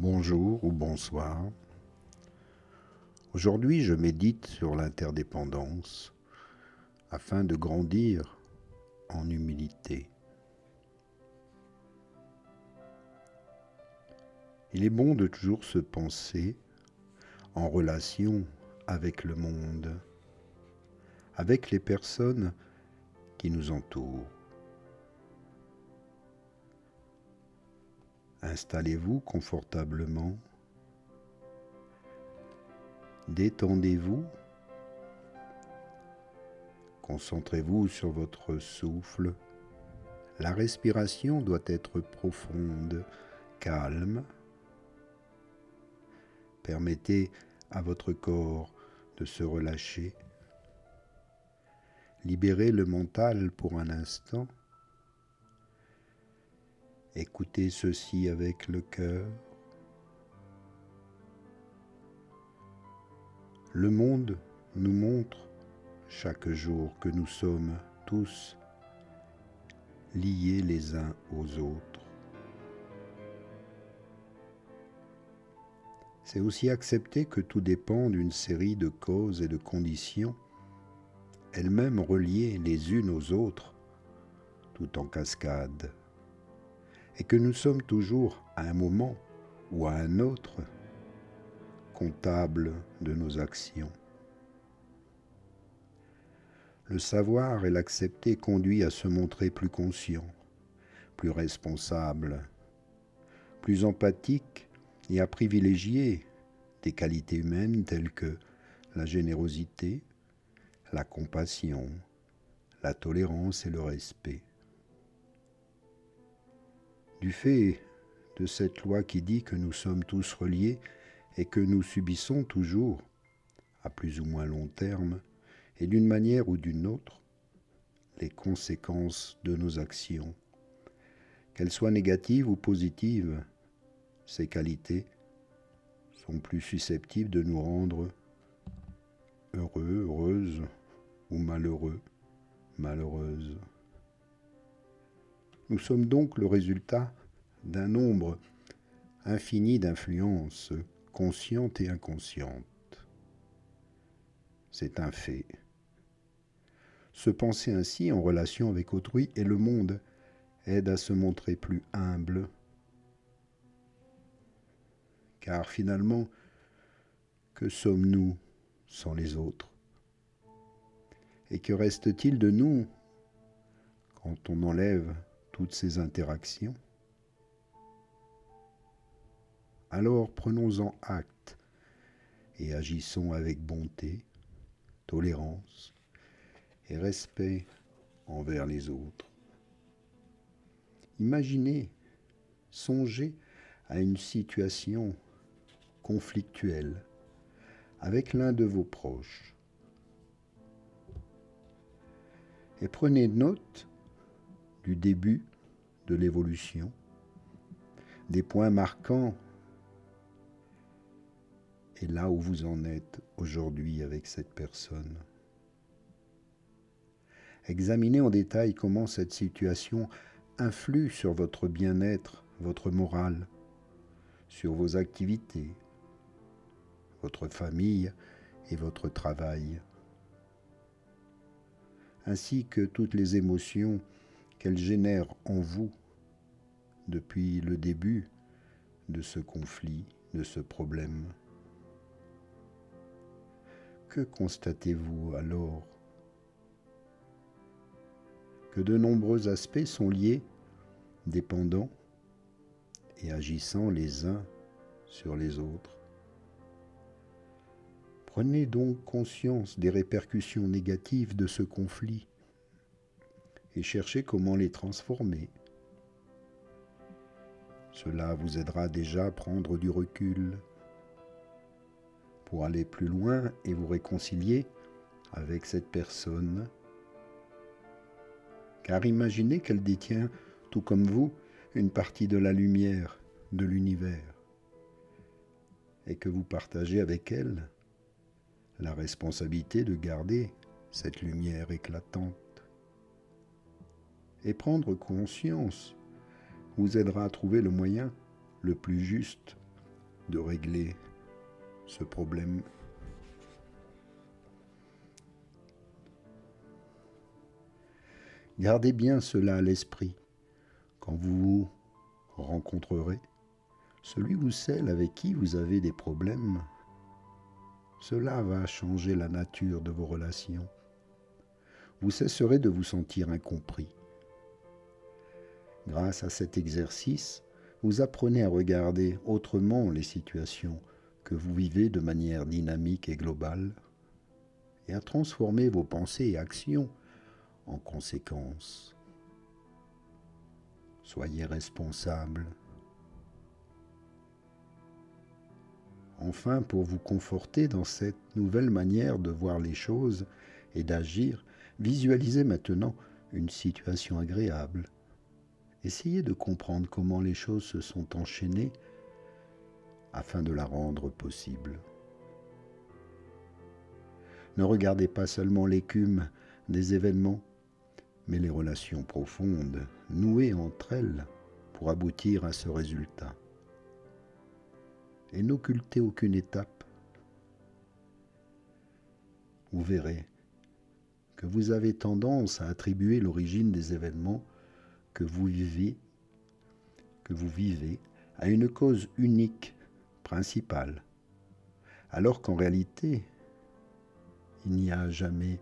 Bonjour ou bonsoir. Aujourd'hui, je médite sur l'interdépendance afin de grandir en humilité. Il est bon de toujours se penser en relation avec le monde, avec les personnes qui nous entourent. Installez-vous confortablement, détendez-vous, concentrez-vous sur votre souffle. La respiration doit être profonde, calme. Permettez à votre corps de se relâcher. Libérez le mental pour un instant. Écoutez ceci avec le cœur. Le monde nous montre chaque jour que nous sommes tous liés les uns aux autres. C'est aussi accepter que tout dépend d'une série de causes et de conditions, elles-mêmes reliées les unes aux autres, tout en cascade, et que nous sommes toujours, à un moment ou à un autre, comptables de nos actions. Le savoir et l'accepter conduit à se montrer plus conscient, plus responsable, plus empathique et à privilégier des qualités humaines telles que la générosité, la compassion, la tolérance et le respect. Du fait de cette loi qui dit que nous sommes tous reliés et que nous subissons toujours, à plus ou moins long terme, et d'une manière ou d'une autre, les conséquences de nos actions, qu'elles soient négatives ou positives, ces qualités sont plus susceptibles de nous rendre heureux, heureuses ou malheureux, malheureuses. Nous sommes donc le résultat d'un nombre infini d'influences conscientes et inconscientes. C'est un fait. Se penser ainsi en relation avec autrui et le monde aide à se montrer plus humble. Car finalement, que sommes-nous sans les autres? Et que reste-t-il de nous quand on enlève toutes ces interactions? Alors prenons-en acte et agissons avec bonté, tolérance et respect envers les autres. Imaginez, songez à une situation conflictuelle avec l'un de vos proches et prenez note du début de l'évolution, des points marquants et là où vous en êtes aujourd'hui avec cette personne. Examinez en détail comment cette situation influe sur votre bien-être, votre morale, sur vos activités, votre famille et votre travail, ainsi que toutes les émotions qu'elle génère en vous depuis le début de ce conflit, de ce problème. Que constatez-vous alors? Que de nombreux aspects sont liés, dépendants et agissant les uns sur les autres. Prenez donc conscience des répercussions négatives de ce conflit et cherchez comment les transformer. Cela vous aidera déjà à prendre du recul pour aller plus loin et vous réconcilier avec cette personne. Car imaginez qu'elle détient, tout comme vous, une partie de la lumière de l'univers et que vous partagez avec elle la responsabilité de garder cette lumière éclatante. Et prendre conscience vous aidera à trouver le moyen le plus juste de régler ce problème. Gardez bien cela à l'esprit quand vous rencontrerez celui ou celle avec qui vous avez des problèmes. Cela va changer la nature de vos relations. Vous cesserez de vous sentir incompris. Grâce à cet exercice, vous apprenez à regarder autrement les situations que vous vivez de manière dynamique et globale et à transformer vos pensées et actions en conséquence. Soyez responsable. Enfin, pour vous conforter dans cette nouvelle manière de voir les choses et d'agir, visualisez maintenant une situation agréable. Essayez de comprendre comment les choses se sont enchaînées afin de la rendre possible. Ne regardez pas seulement l'écume des événements, mais les relations profondes nouées entre elles pour aboutir à ce résultat. Et n'occultez aucune étape. Vous verrez que vous avez tendance à attribuer l'origine des événements que vous vivez à une cause unique, principale, alors qu'en réalité, il n'y a jamais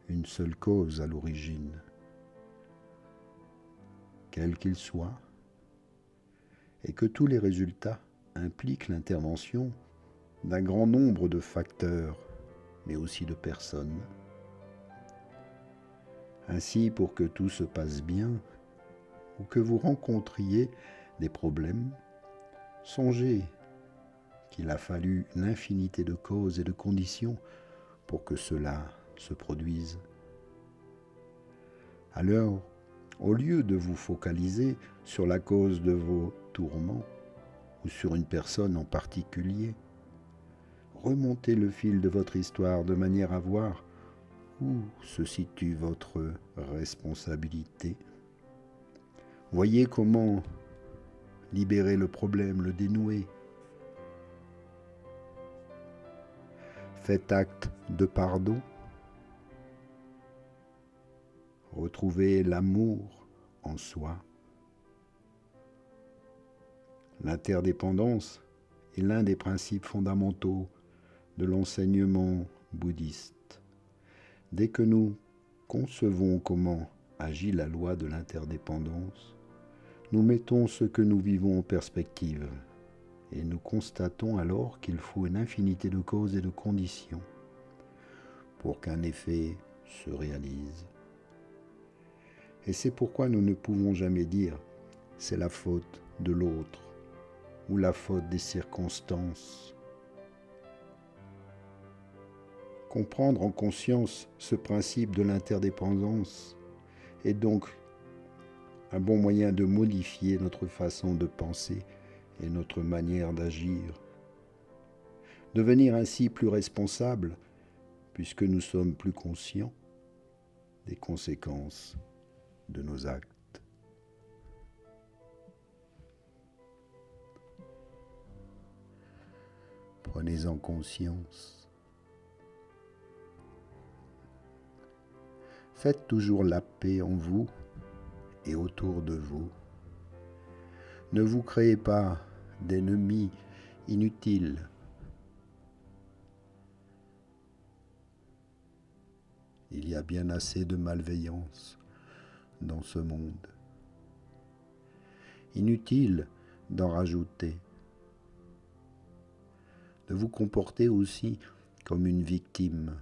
une seule cause à l'origine. Quel qu'il soit, et que tous les résultats impliquent l'intervention d'un grand nombre de facteurs, mais aussi de personnes. Ainsi, pour que tout se passe bien, ou que vous rencontriez des problèmes, songez qu'il a fallu une infinité de causes et de conditions pour que cela se produise. Alors, au lieu de vous focaliser sur la cause de vos tourments ou sur une personne en particulier, remontez le fil de votre histoire de manière à voir où se situe votre responsabilité. Voyez comment libérer le problème, le dénouer. Faites acte de pardon. Retrouvez l'amour en soi. L'interdépendance est l'un des principes fondamentaux de l'enseignement bouddhiste. Dès que nous concevons comment agit la loi de l'interdépendance, nous mettons ce que nous vivons en perspective et nous constatons alors qu'il faut une infinité de causes et de conditions pour qu'un effet se réalise. Et c'est pourquoi nous ne pouvons jamais dire « c'est la faute de l'autre » ou la faute des circonstances. Comprendre en conscience ce principe de l'interdépendance est donc un bon moyen de modifier notre façon de penser et notre manière d'agir. Devenir ainsi plus responsable, puisque nous sommes plus conscients des conséquences de nos actes. Prenez-en conscience. Faites toujours la paix en vous et autour de vous. Ne vous créez pas d'ennemis inutiles. Il y a bien assez de malveillance dans ce monde. Inutile d'en rajouter. De vous comporter aussi comme une victime,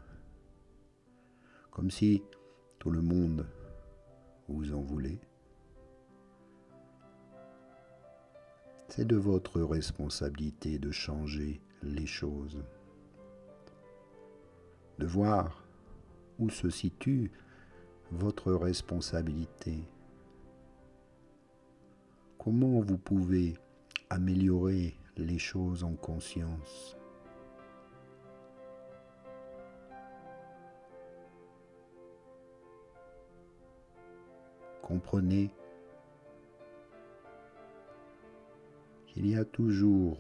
comme si tout le monde vous en voulait. C'est de votre responsabilité de changer les choses, de voir où se situe votre responsabilité, comment vous pouvez améliorer les choses en conscience. Comprenez qu'il y a toujours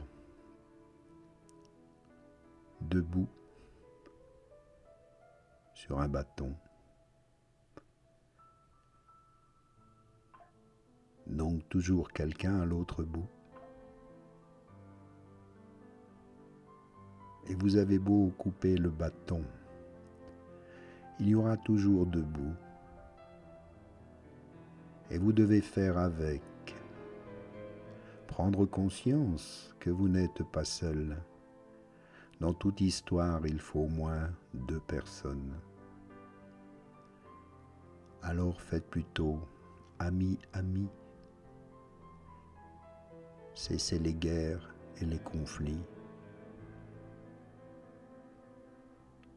debout sur un bâton. Donc toujours quelqu'un à l'autre bout. Et vous avez beau couper le bâton, il y aura toujours debout. Et vous devez faire avec. Prendre conscience que vous n'êtes pas seul. Dans toute histoire, il faut au moins 2 personnes. Alors faites plutôt ami-ami. Cessez les guerres et les conflits.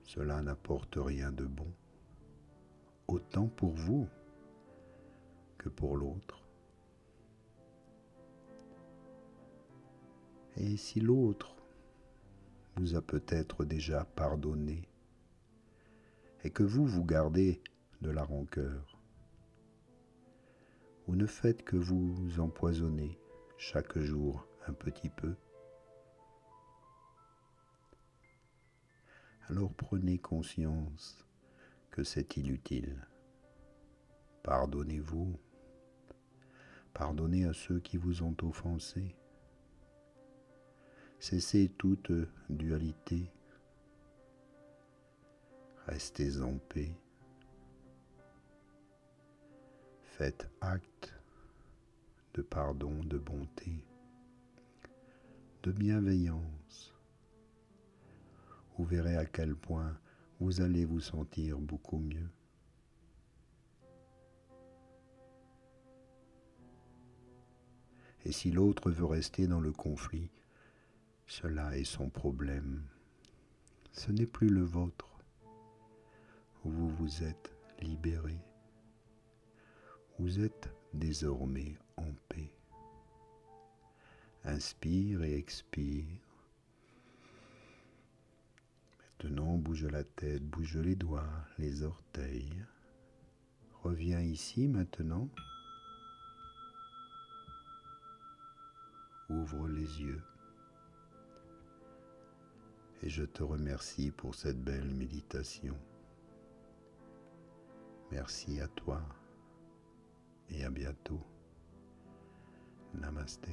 Cela n'apporte rien de bon, autant pour vous que pour l'autre. Et si l'autre vous a peut-être déjà pardonné et que vous gardez de la rancœur, vous ne faites que vous empoisonner chaque jour un petit peu. Alors prenez conscience que c'est inutile. Pardonnez-vous. Pardonnez à ceux qui vous ont offensé. Cessez toute dualité. Restez en paix. Faites acte de pardon, de bonté, de bienveillance. Vous verrez à quel point vous allez vous sentir beaucoup mieux. Et si l'autre veut rester dans le conflit, cela est son problème. Ce n'est plus le vôtre. Vous vous êtes libéré. Vous êtes désormais en paix. Inspire et expire. Maintenant, bouge la tête, bouge les doigts, les orteils. Reviens ici maintenant. Ouvre les yeux. Et je te remercie pour cette belle méditation. Merci à toi et à bientôt. Namasté.